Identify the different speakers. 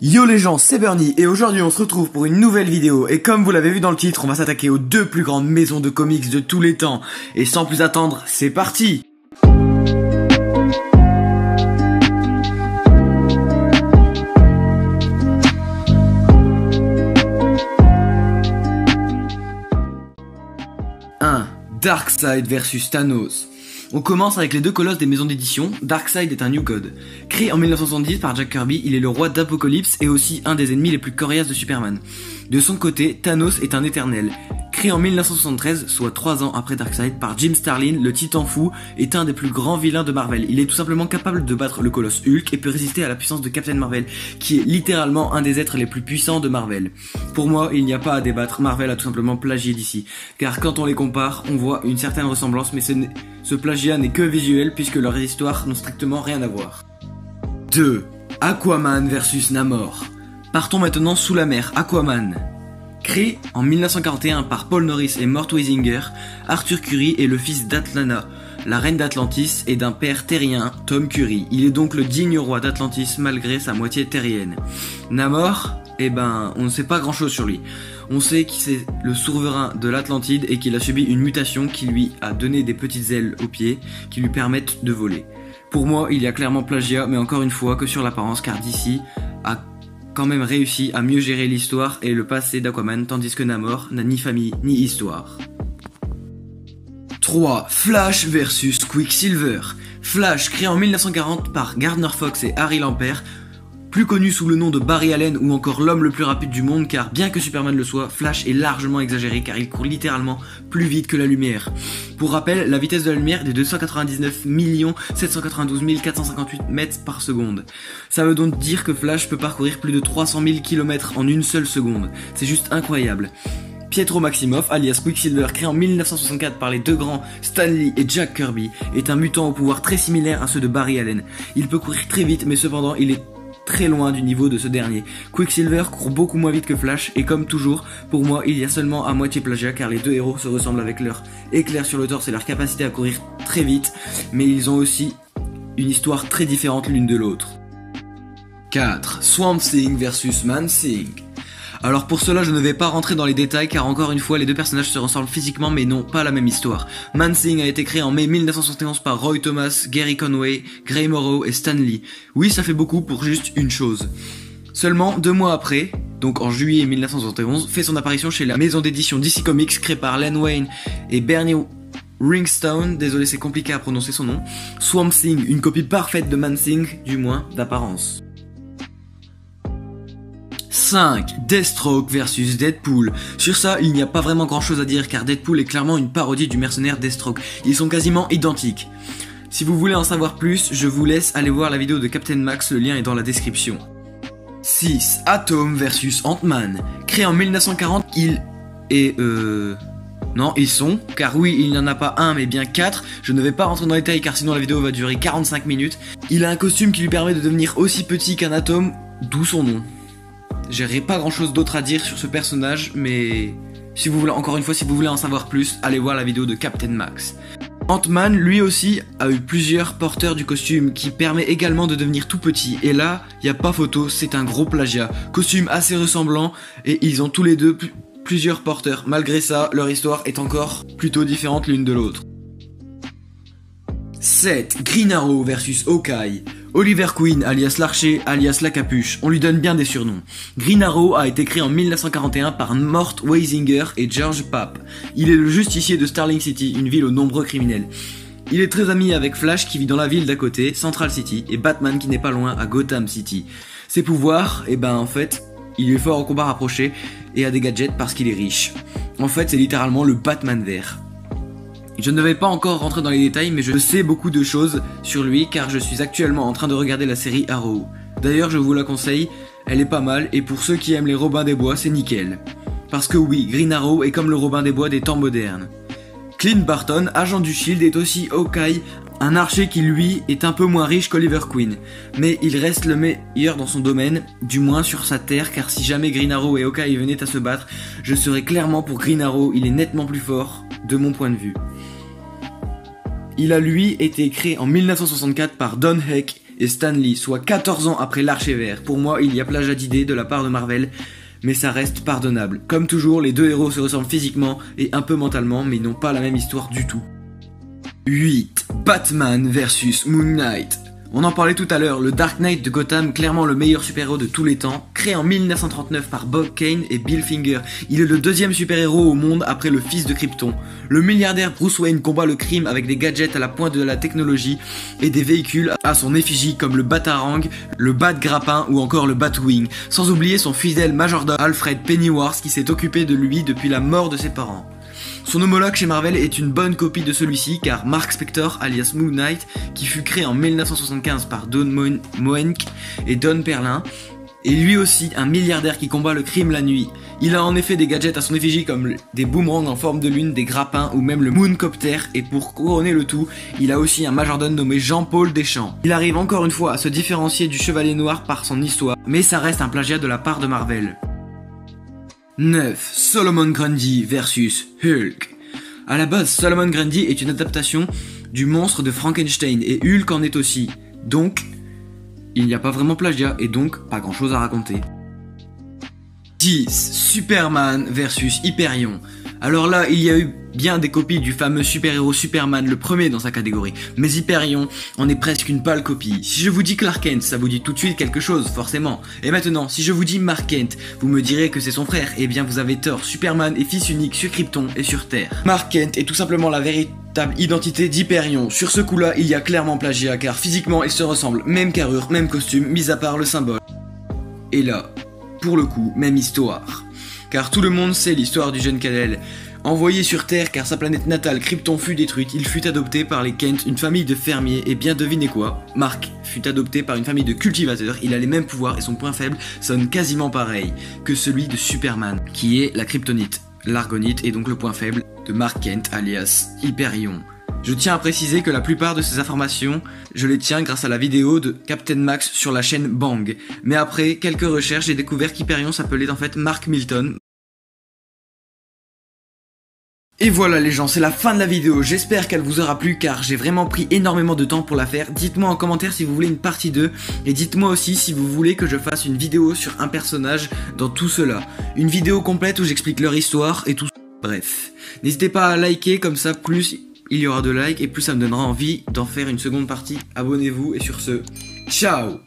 Speaker 1: Yo les gens, c'est Bernie et aujourd'hui on se retrouve pour une nouvelle vidéo et comme vous l'avez vu dans le titre, on va s'attaquer aux deux plus grandes maisons de comics de tous les temps. Et sans plus attendre, c'est parti! Darkseid versus Thanos. On commence avec les deux colosses des maisons d'édition. Darkseid est un New God. Créé en 1970 par Jack Kirby, il est le roi d'Apocalypse et aussi un des ennemis les plus coriaces de Superman. De son côté, Thanos est un éternel. Créé en 1973, soit 3 ans après Darkseid, par Jim Starlin, le Titan Fou est un des plus grands vilains de Marvel. Il est tout simplement capable de battre le colosse Hulk et peut résister à la puissance de Captain Marvel, qui est littéralement un des êtres les plus puissants de Marvel. Pour moi, il n'y a pas à débattre, Marvel a tout simplement plagié d'ici. Car quand on les compare, on voit une certaine ressemblance, mais ce plagiat n'est que visuel puisque leurs histoires n'ont strictement rien à voir. 2. Aquaman versus Namor. Partons maintenant sous la mer, Aquaman. Créé en 1941 par Paul Norris et Mort Weisinger, Arthur Curry est le fils d'Atlana, la reine d'Atlantis, et d'un père terrien, Tom Curry. Il est donc le digne roi d'Atlantis malgré sa moitié terrienne. Namor, on ne sait pas grand chose sur lui. On sait qu'il c'est le souverain de l'Atlantide et qu'il a subi une mutation qui lui a donné des petites ailes aux pieds qui lui permettent de voler. Pour moi, il y a clairement plagiat, mais encore une fois que sur l'apparence, car DC a quand même réussi à mieux gérer l'histoire et le passé d'Aquaman, tandis que Namor n'a ni famille ni histoire. 3. Flash versus Quicksilver. Flash, créé en 1940 par Gardner Fox et Harry Lampert, plus connu sous le nom de Barry Allen ou encore l'homme le plus rapide du monde, car bien que Superman le soit, Flash est largement exagéré car il court littéralement plus vite que la lumière. Pour rappel, la vitesse de la lumière est de 299 792 458 mètres par seconde. Ça veut donc dire que Flash peut parcourir plus de 300 000 km en une seule seconde. C'est juste incroyable. Pietro Maximoff, alias Quicksilver, créé en 1964 par les deux grands Stan Lee et Jack Kirby, est un mutant au pouvoir très similaire à ceux de Barry Allen. Il peut courir très vite, mais cependant il est très loin du niveau de ce dernier. Quicksilver court beaucoup moins vite que Flash et comme toujours, pour moi, il y a seulement à moitié plagiat car les deux héros se ressemblent avec leur éclair sur le torse et leur capacité à courir très vite, mais ils ont aussi une histoire très différente l'une de l'autre. 4. Swamp Thing versus Man Thing. Alors pour cela je ne vais pas rentrer dans les détails car encore une fois les deux personnages se ressemblent physiquement mais n'ont pas la même histoire. Man Thing a été créé en mai 1971 par Roy Thomas, Gary Conway, Gray Morrow et Stan Lee. Oui, ça fait beaucoup pour juste une chose. Seulement 2 mois après, donc en juillet 1971, fait son apparition chez la maison d'édition DC Comics créée par Len Wein et Bernie Wrightstone, désolé c'est compliqué à prononcer son nom. Swamp Thing, une copie parfaite de Man Thing, du moins d'apparence. 5. Deathstroke versus Deadpool. Sur ça, il n'y a pas vraiment grand chose à dire car Deadpool est clairement une parodie du mercenaire Deathstroke. Ils sont quasiment identiques. Si vous voulez en savoir plus, je vous laisse aller voir la vidéo de Captain Max, le lien est dans la description. 6. Atom versus Ant-Man. Créé en 1940, ils sont, car oui, il n'y en a pas un mais bien 4, je ne vais pas rentrer dans les détails car sinon la vidéo va durer 45 minutes. Il a un costume qui lui permet de devenir aussi petit qu'un atome, d'où son nom. J'aurais pas grand chose d'autre à dire sur ce personnage, mais si vous voulez, encore une fois, si vous voulez en savoir plus, allez voir la vidéo de Captain Max. Ant-Man, lui aussi, a eu plusieurs porteurs du costume qui permet également de devenir tout petit. Et là, y a pas photo, c'est un gros plagiat. Costume assez ressemblant et ils ont tous les deux plusieurs porteurs. Malgré ça, leur histoire est encore plutôt différente l'une de l'autre. 7. Green Arrow versus Hawkeye. Oliver Queen, alias l'Archer, alias la Capuche, on lui donne bien des surnoms. Green Arrow a été créé en 1941 par Mort Weisinger et George Papp. Il est le justicier de Starling City, une ville aux nombreux criminels. Il est très ami avec Flash qui vit dans la ville d'à côté, Central City, et Batman qui n'est pas loin à Gotham City. Ses pouvoirs, en fait, il est fort au combat rapproché et a des gadgets parce qu'il est riche. En fait, c'est littéralement le Batman vert. Je ne vais pas encore rentrer dans les détails mais je sais beaucoup de choses sur lui car je suis actuellement en train de regarder la série Arrow. D'ailleurs je vous la conseille, elle est pas mal et pour ceux qui aiment les Robins des Bois c'est nickel. Parce que oui, Green Arrow est comme le Robin des Bois des temps modernes. Clint Barton, agent du Shield, est aussi Hawkeye, un archer qui lui est un peu moins riche qu'Oliver Queen. Mais il reste le meilleur dans son domaine, du moins sur sa terre car si jamais Green Arrow et Hawkeye venaient à se battre, je serais clairement pour Green Arrow, il est nettement plus fort de mon point de vue. Il a lui été créé en 1964 par Don Heck et Stan Lee, soit 14 ans après l'Archer Vert. Pour moi, il y a plagiat d'idées de la part de Marvel, mais ça reste pardonnable. Comme toujours, les deux héros se ressemblent physiquement et un peu mentalement, mais ils n'ont pas la même histoire du tout. 8. Batman vs Moon Knight. On en parlait tout à l'heure, le Dark Knight de Gotham, clairement le meilleur super-héros de tous les temps, créé en 1939 par Bob Kane et Bill Finger. Il est le deuxième super-héros au monde après le fils de Krypton. Le milliardaire Bruce Wayne combat le crime avec des gadgets à la pointe de la technologie et des véhicules à son effigie comme le Batarang, le Bat-Grappin ou encore le Batwing, sans oublier son fidèle majordome Alfred Pennyworth qui s'est occupé de lui depuis la mort de ses parents. Son homologue chez Marvel est une bonne copie de celui-ci car Mark Spector alias Moon Knight, qui fut créé en 1975 par Don Moenck et Don Perlin, est lui aussi un milliardaire qui combat le crime la nuit. Il a en effet des gadgets à son effigie comme des boomerangs en forme de lune, des grappins ou même le Mooncopter, et pour couronner le tout, il a aussi un majordome nommé Jean-Paul Deschamps. Il arrive encore une fois à se différencier du Chevalier Noir par son histoire, mais ça reste un plagiat de la part de Marvel. 9. Solomon Grundy versus Hulk. À la base, Solomon Grundy est une adaptation du monstre de Frankenstein et Hulk en est aussi. Donc, il n'y a pas vraiment plagiat et donc pas grand chose à raconter. 10. Superman versus Hyperion. Alors là, il y a eu bien des copies du fameux super-héros Superman, le premier dans sa catégorie, mais Hyperion en est presque une pâle copie. Si je vous dis Clark Kent, ça vous dit tout de suite quelque chose, forcément. Et maintenant, si je vous dis Mark Kent, vous me direz que c'est son frère. Eh bien vous avez tort, Superman est fils unique sur Krypton et sur Terre. Mark Kent est tout simplement la véritable identité d'Hyperion. Sur ce coup-là, il y a clairement plagiat, car physiquement ils se ressemblent, même carrure, même costume, mis à part le symbole. Et là, pour le coup, même histoire. Car tout le monde sait l'histoire du jeune Kal-El. Envoyé sur Terre car sa planète natale Krypton fut détruite, il fut adopté par les Kent, une famille de fermiers, et bien devinez quoi, Mark fut adopté par une famille de cultivateurs, il a les mêmes pouvoirs et son point faible sonne quasiment pareil que celui de Superman, qui est la kryptonite, l'argonite et donc le point faible de Mark Kent alias Hyperion. Je tiens à préciser que la plupart de ces informations, je les tiens grâce à la vidéo de Captain Max sur la chaîne Bang. Mais après quelques recherches, j'ai découvert qu'Hyperion s'appelait en fait Mark Milton. Et voilà les gens, c'est la fin de la vidéo, j'espère qu'elle vous aura plu car j'ai vraiment pris énormément de temps pour la faire. Dites-moi en commentaire si vous voulez une partie 2 et dites-moi aussi si vous voulez que je fasse une vidéo sur un personnage dans tout cela. Une vidéo complète où j'explique leur histoire et tout. Bref, n'hésitez pas à liker, comme ça plus il y aura de likes et plus ça me donnera envie d'en faire une seconde partie. Abonnez-vous et sur ce, ciao!